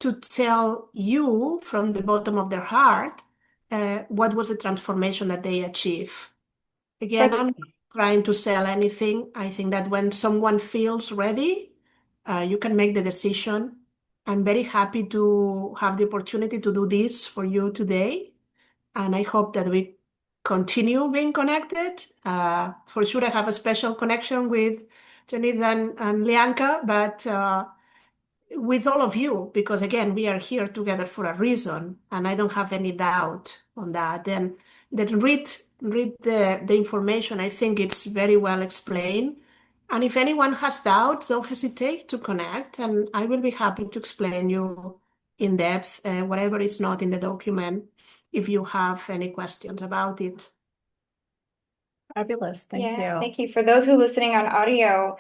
to tell you from the bottom of their heart what was the transformation that they achieve. Again, I'm not trying to sell anything. I think that when someone feels ready, you can make the decision. I'm very happy to have the opportunity to do this for you today. And I hope that we continue being connected. For sure, I have a special connection with Judith and Lianka, but with all of you, because again, we are here together for a reason, and I don't have any doubt on that. Then read the information. I think it's very well explained. And if anyone has doubts, don't hesitate to connect, and I will be happy to explain you in depth whatever is not in the document if you have any questions about it. Fabulous. Thank you. Thank you. For those who are listening on audio,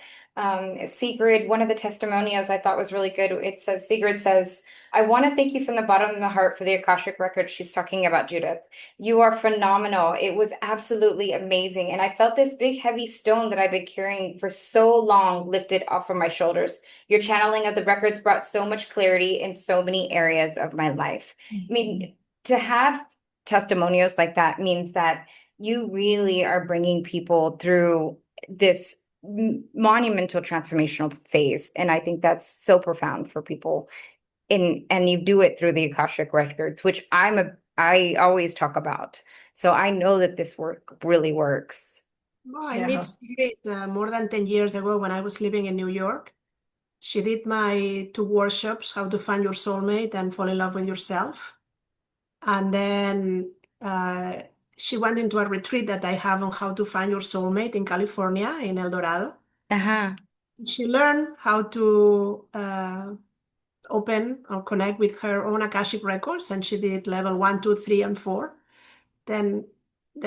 Sigrid, one of the testimonials I thought was really good. It says, Sigrid says, I want to thank you from the bottom of the heart for the Akashic Records. She's talking about Judith. You are phenomenal. It was absolutely amazing. And I felt this big, heavy stone that I've been carrying for so long lifted off of my shoulders. Your channeling of the records brought so much clarity in so many areas of my life. I mean, to have testimonials like that means that you really are bringing people through this monumental transformational phase. And I think that's so profound for people. And you do it through the Akashic Records, which I always talk about. So I know that this work really works. Oh, I met Sigrid more than 10 years ago when I was living in New York. She did my 2 workshops, How to Find Your Soulmate and Fall in Love with Yourself. And then she went into a retreat that I have on how to find your soulmate in California, in El Dorado. She learned how to open or connect with her own Akashic records, and she did level 1, 2, 3, and 4. Then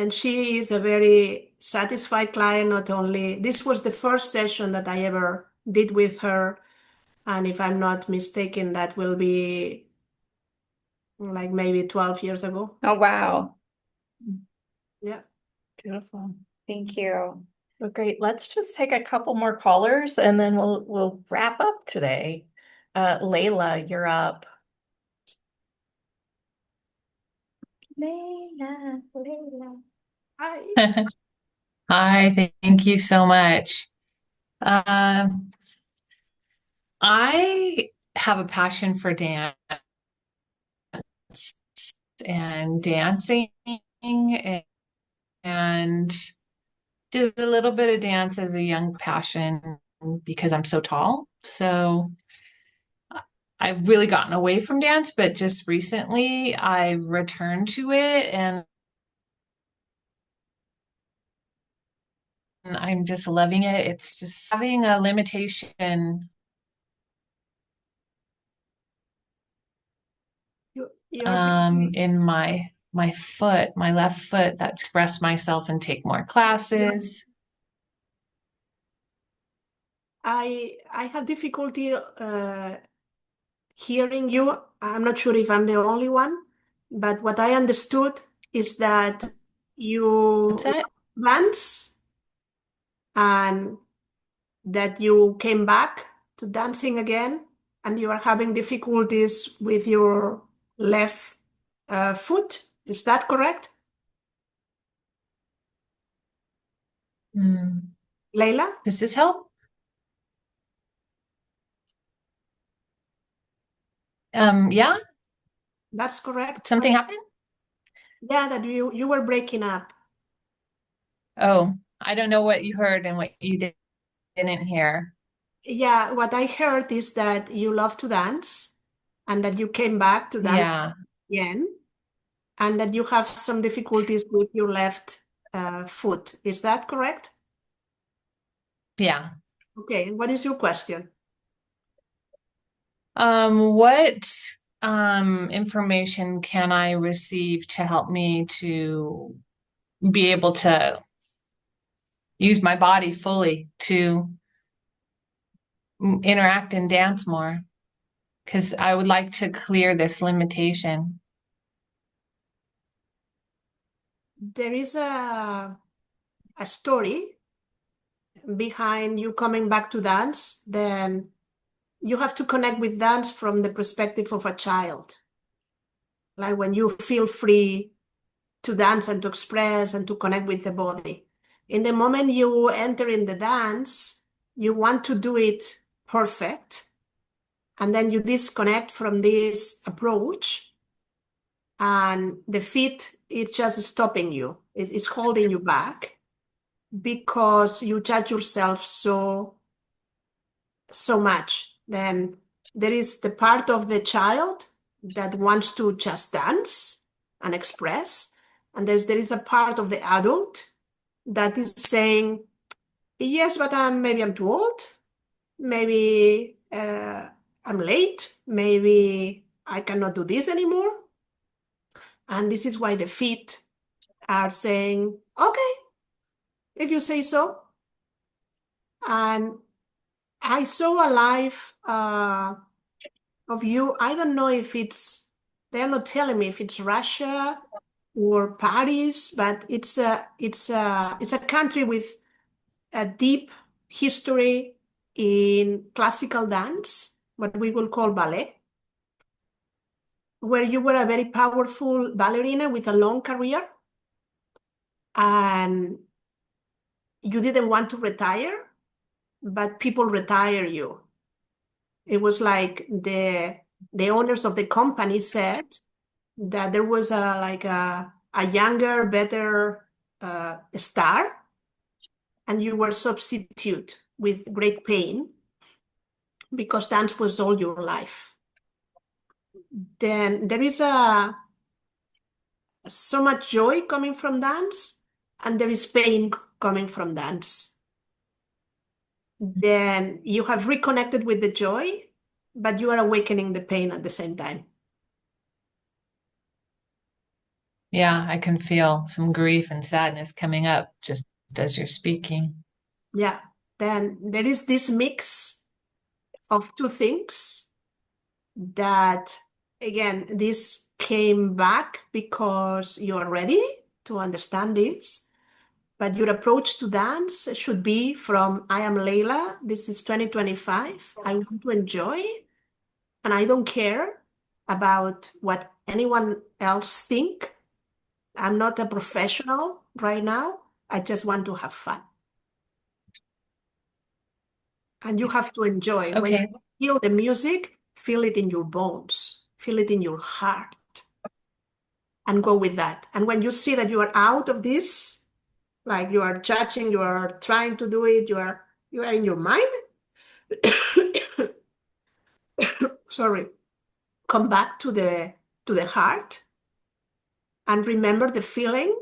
she is a very satisfied client. Not only this was the first session that I ever did with her, and if I'm not mistaken, that will be like maybe 12 years ago. Oh, wow. Yeah. Beautiful. Thank you. Well, great. Let's just take a couple more callers and then we'll wrap up today. Layla, you're up. Layla. Hi. Hi, thank you so much. I have a passion for dance and dancing and did a little bit of dance as a young passion because I'm so tall. So I've really gotten away from dance, but just recently I've returned to it and I'm just loving it. It's just having a limitation in my foot, my left foot, that express myself and take more classes. I have difficulty hearing you. I'm not sure if I'm the only one, but what I understood is that you What's that? dance and that you came back to dancing again and you are having difficulties with your left foot. Is that correct, Mm. Leila? Does this help? Yeah, That's did correct. something happen? Yeah, that you were breaking up. Oh, I don't know what you heard and what you didn't hear. Yeah, what I heard is that you love to dance and that you came back to dance Yeah, again and that you have some difficulties with your left foot. Is that correct? yeah. Okay, what is your question? What information can I receive to help me to be able to use my body fully to interact and dance more? Because I would like to clear this limitation. There is a story behind you coming back to dance, then you have to connect with dance from the perspective of a child. Like when you feel free to dance and to express and to connect with the body. In the moment you enter in the dance, you want to do it perfect. And then you disconnect from this approach, and the feet is just stopping you, it's holding you back because you judge yourself so much. Then there is the part of the child that wants to just dance and express, and there is a part of the adult that is saying, yes, but maybe I'm too old, maybe I'm late, maybe I cannot do this anymore. And this is why the feet are saying, okay, if you say so. And I saw a live of you. I don't know if they're not telling me if it's Russia or Paris, but it's a country with a deep history in classical dance, what we will call ballet, where you were a very powerful ballerina with a long career and you didn't want to retire, but people retire you. It was like the owners of the company said that there was a younger, better star, and you were substitute with great pain because dance was all your life. Then there is so much joy coming from dance, and there is pain coming from dance. Then you have reconnected with the joy, but you are awakening the pain at the same time. Yeah, I can feel some grief and sadness coming up just as you're speaking. Yeah. Then there is this mix of two things that, again, this came back because you're ready to understand this. But your approach to dance should be from I am Leila, this is 2025. I want to enjoy, and I don't care about what anyone else think. I'm not a professional right now. I just want to have fun. And you have to enjoy. When Okay. you feel the music, feel it in your bones, feel it in your heart, and go with that. And when you see that you are out of this, like you are judging, you are trying to do it, you are in your mind. Sorry. Come back to the heart and remember the feeling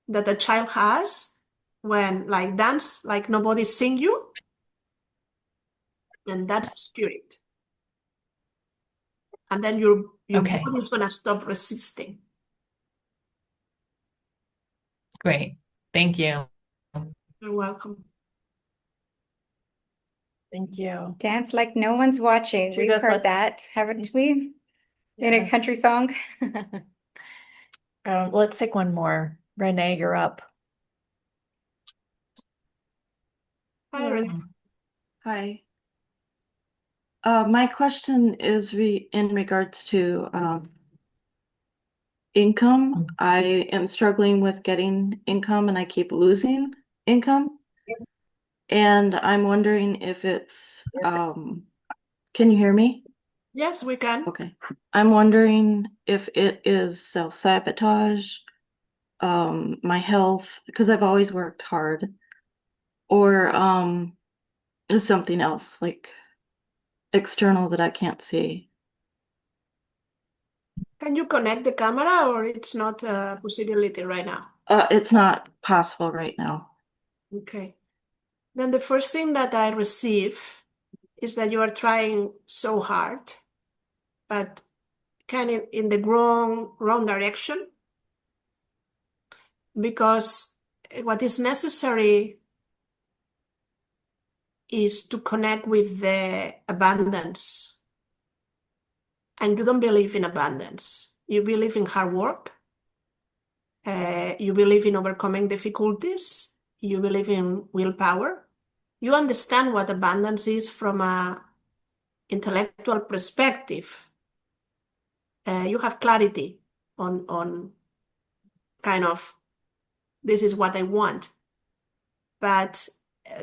that a child has when like dance like nobody sing you, and that's the spirit. And then your Okay. body is gonna stop resisting. Great. Thank you. You're welcome. Thank you. Dance like no one's watching. We've Judith, heard that, haven't we? In a Yeah. country song. Let's take one more. Renee, you're up. Hi, Renee. Hi. My question is in regards to income. I am struggling with getting income and I keep losing income. And I'm wondering if it's, can you hear me? Yes, we can. Okay. I'm wondering if it is self-sabotage, my health, because I've always worked hard, or something else like external that I can't see. Can you connect the camera or it's not a possibility right now? It's not possible right now. Okay. Then the first thing that I receive is that you are trying so hard, but kind of in the wrong direction, because what is necessary is to connect with the abundance. And you don't believe in abundance. You believe in hard work. You believe in overcoming difficulties. You believe in willpower. You understand what abundance is from an intellectual perspective. You have clarity on kind of, this is what I want. But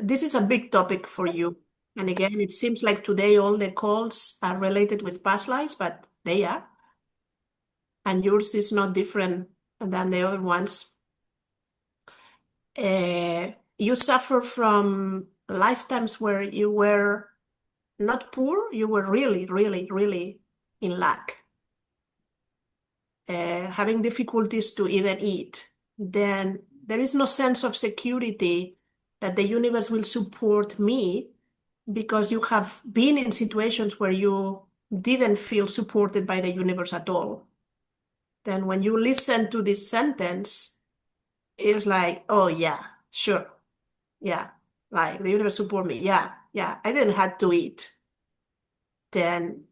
this is a big topic for you. And again, it seems like today all the calls are related with past lives, but they are. And yours is not different than the other ones. You suffer from lifetimes where you were not poor, you were really, really, really in lack, having difficulties to even eat. Then there is no sense of security that the universe will support me because you have been in situations where you didn't feel supported by the universe at all. Then when you listen to this sentence, it's like, oh yeah, sure. Yeah, like the universe support me. Yeah, I didn't have to eat. Then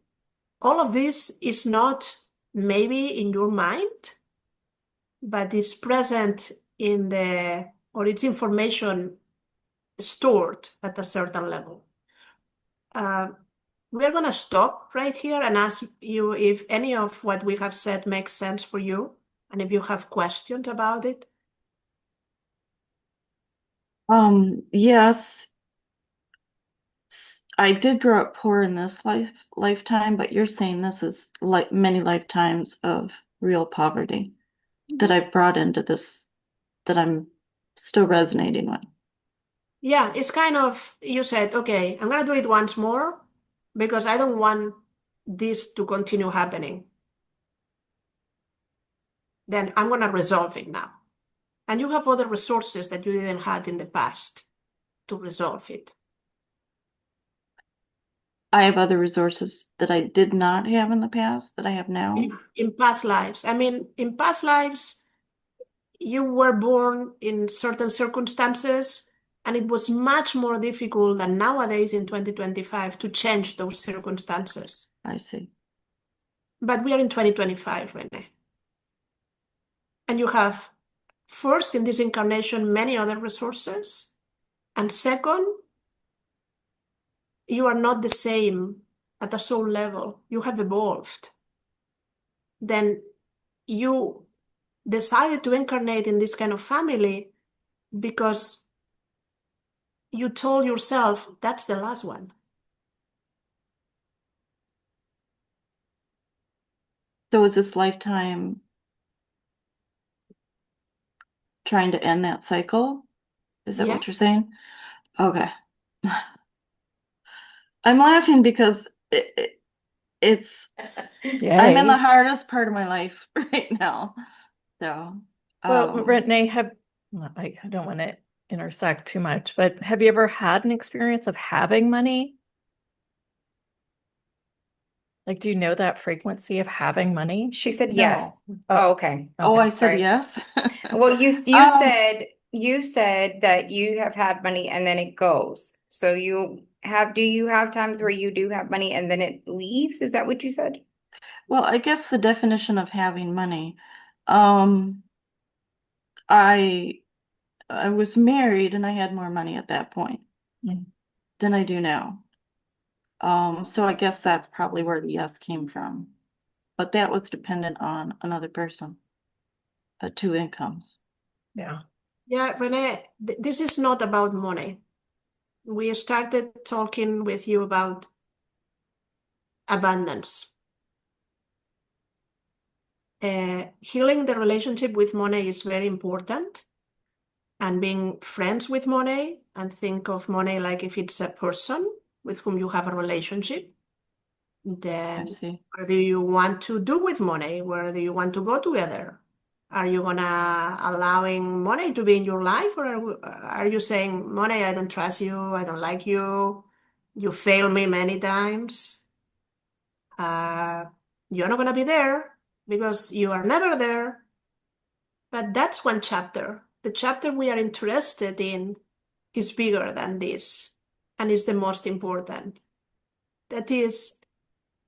all of this is not maybe in your mind, but it's present in or it's information stored at a certain level. We're going to stop right here and ask you if any of what we have said makes sense for you, and if you have questions about it. Yes, I did grow up poor in this lifetime, but you're saying this is like many lifetimes of real poverty that I've brought into this, that I'm still resonating with. Yeah, it's kind of, you said, okay, I'm going to do it once more because I don't want this to continue happening. Then I'm going to resolve it now. And you have other resources that you didn't have in the past to resolve it. I have other resources that I did not have in the past that I have now. In past lives. I mean, in past lives, you were born in certain circumstances, and it was much more difficult than nowadays in 2025 to change those circumstances. I see. But we are in 2025, Renee. And you have, first, in this incarnation, many other resources. And second, you are not the same at a soul level. You have evolved. Then you decided to incarnate in this kind of family because you told yourself that's the last one. So is this lifetime trying to end that cycle? Is that what you're Yes. saying? Okay. I'm laughing because it's I'm in the hardest part of my life right now. So, Well, Renee, I don't want to intersect too much, but have you ever had an experience of having money? Like, do you know that frequency of having money? She said No. yes. Oh, okay. Oh, I said Sorry. yes. Well, you said that you have had money and then it goes. So do you have times where you do have money and then it leaves? Is that what you said? Well, I guess the definition of having money. Um, I I was married and I had more money at that point Mm. than I do now. So I guess that's probably where the yes came from. But that was dependent on another person, two incomes. Yeah. Yeah, Renee, this is not about money. We started talking with you about abundance. Healing the relationship with money is very important, and being friends with money and think of money like if it's a person with whom you have a relationship, I then see. what do you want to do with money? Where do you want to go together? Are you gonna allowing money to be in your life, or are you saying, money, I don't trust you, I don't like you fail me many times, uh, you're not gonna be there because you are never there. But that's one chapter. The chapter we are interested in is bigger than this and is the most important. That is,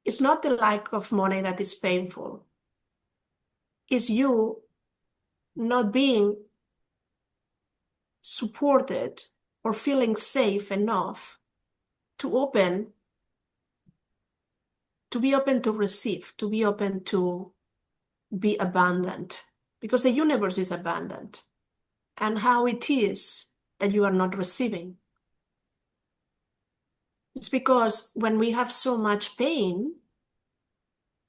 it's not the lack of money that is painful. It's you not being supported or feeling safe enough to be open to receive, to be open to be abundant, because the universe is abundant. And how it is that you are not receiving. It's because when we have so much pain,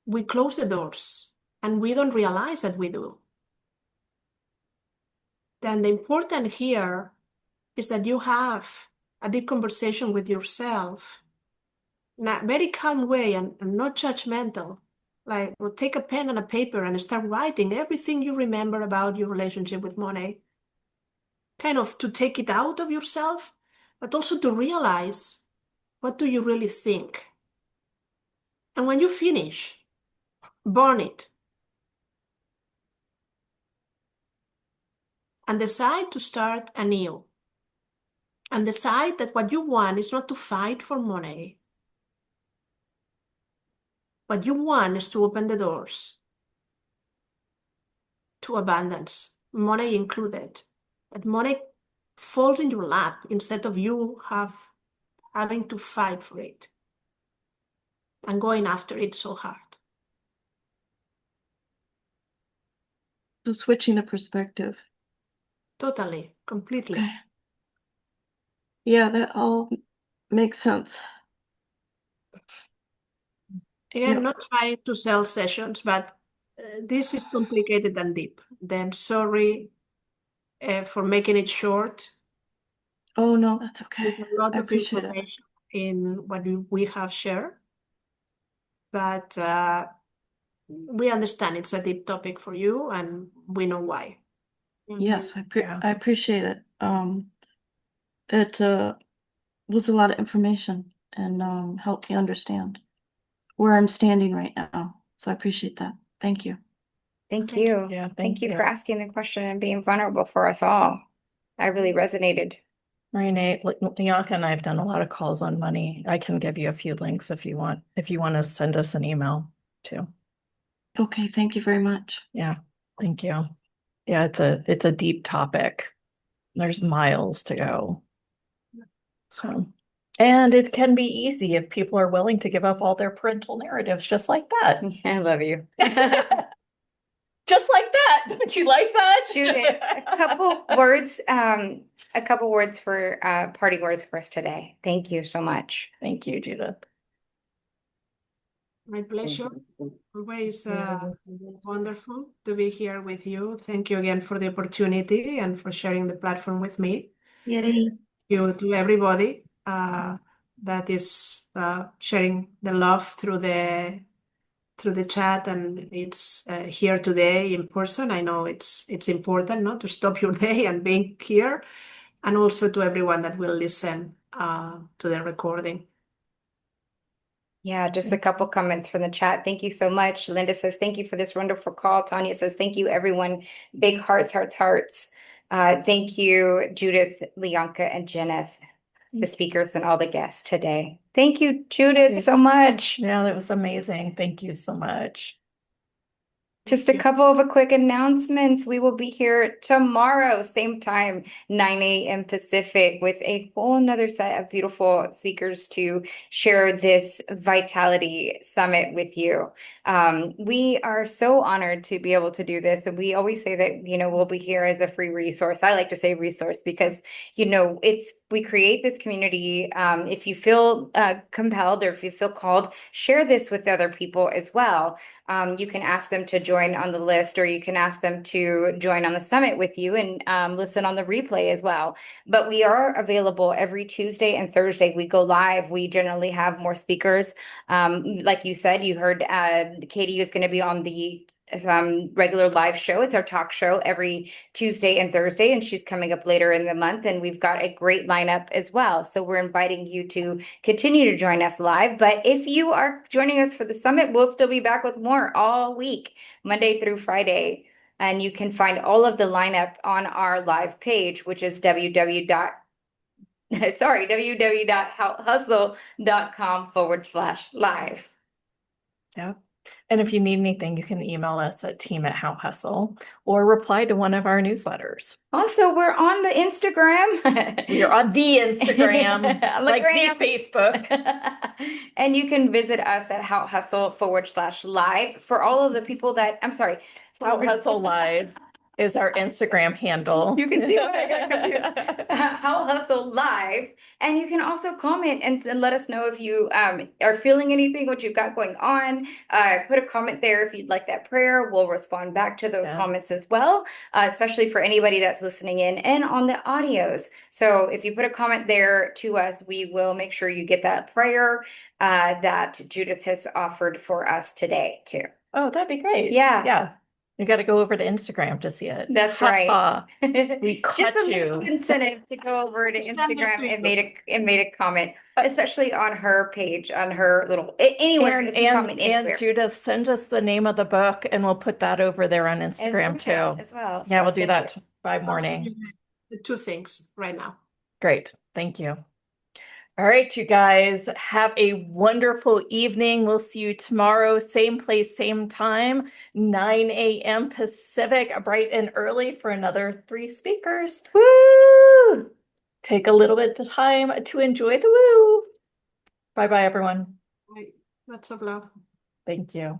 we close the doors and we don't realize that we do. Then the important here is that you have a deep conversation with yourself in a very calm way and not judgmental. Like, well, take a pen and a paper and start writing everything you remember about your relationship with money. Kind of to take it out of yourself, but also to realize, what do you really think? And when you finish, burn it. And decide to start anew. And decide that what you want is not to fight for money. What you want is to open the doors to abundance, money included. That money falls in your lap instead of you having to fight for it and going after it so hard. So switching the perspective. Totally, completely. Okay. Yeah, that all makes sense. Again, Yep. not trying to sell sessions, but this is complicated and deep. Then sorry for making it short. Oh, no, that's okay. There's a lot I of appreciate it. information in what we have shared, but we understand it's a deep topic for you, and we know why. Yes, Yeah. I appreciate it. It was a lot of information and helped me understand where I'm standing right now. So I appreciate that. Thank you. Thank Thank you. you. Yeah, Thank thank you you. for asking the question and being vulnerable for us all. I really resonated. Renee, Bianca and I have done a lot of calls on money. I can give you a few links if you want to send us an email too. Okay, thank you very much. Yeah, thank you. Yeah, it's a deep topic. There's miles to go. So, and it can be easy if people are willing to give up all their parental narratives just like that. I love you. Just like that. Don't you like that? Judith, a couple words for parting words for us today. Thank you so much. Thank you, Judith. My pleasure. Always wonderful to be here with you. Thank you again for the opportunity and for sharing the platform with me. Yay. You to everybody that is sharing the love through the chat, and it's here today in person. I know it's important not to stop your day and being here, and also to everyone that will listen to the recording. Yeah, just a couple comments from the chat. Thank you so much. Linda says, thank you for this wonderful call. Tanya says, thank you, everyone. Big hearts, hearts, hearts. Thank you, Judith, Lianka, and Jeneth. the speakers and all the guests today. Thank you, Judith, so much. Yeah, that was amazing. Thank you so much. Just a couple of quick announcements. We will be here tomorrow, same time, 9 a.m. Pacific, with a whole nother set of beautiful speakers to share this Vitality Summit with you. We are so honored to be able to do this. And we always say that, we'll be here as a free resource. I like to say resource because, we create this community. If you feel compelled or if you feel called, share this with other people as well. You can ask them to join on the list, or you can ask them to join on the summit with you and listen on the replay as well. But we are available every Tuesday and Thursday. We go live. We generally have more speakers. Like you said, you heard Katie is going to be on the regular live show. It's our talk show every Tuesday and Thursday, and she's coming up later in the month, and we've got a great lineup as well. So we're inviting you to continue to join us live. But if you are joining us for the summit, we'll still be back with more all week, Monday through Friday. And you can find all of the lineup on our live page, which is www.howhustle.com/live. Yeah. And if you need anything, you can email us at team@howhustle or reply to one of our newsletters. Also, we're on the Instagram. We are on the Instagram, like the Facebook. And you can visit us at howhustle.com/live for all of the people that, I'm sorry. How Hustle Live is our Instagram handle. You can see why I got confused. How Hustle Live. And you can also comment and let us know if you are feeling anything, what you've got going on. Put a comment there if you'd like that prayer. We'll respond back to those comments as well, especially for anybody that's listening in and on the audios. So if you put a comment there to us, we will make sure you get that prayer that Judith has offered for us today too. Oh, that'd be great. Yeah. Yeah. You got to go over to Instagram to see it. That's right. We caught Just a you. little incentive to go over to Instagram and made a comment, especially on her page, on her little anywhere. And Judith, send us the name of the book, and we'll put that over there on Instagram too. As well. Yeah, we'll do that by morning. The two things right now. Great. Thank you. All right, you guys, have a wonderful evening. We'll see you tomorrow, same place, same time, 9 a.m. Pacific, bright and early for another 3 speakers. Woo! Take a little bit of time to enjoy the woo. Bye-bye, everyone. Lots of love. Thank you.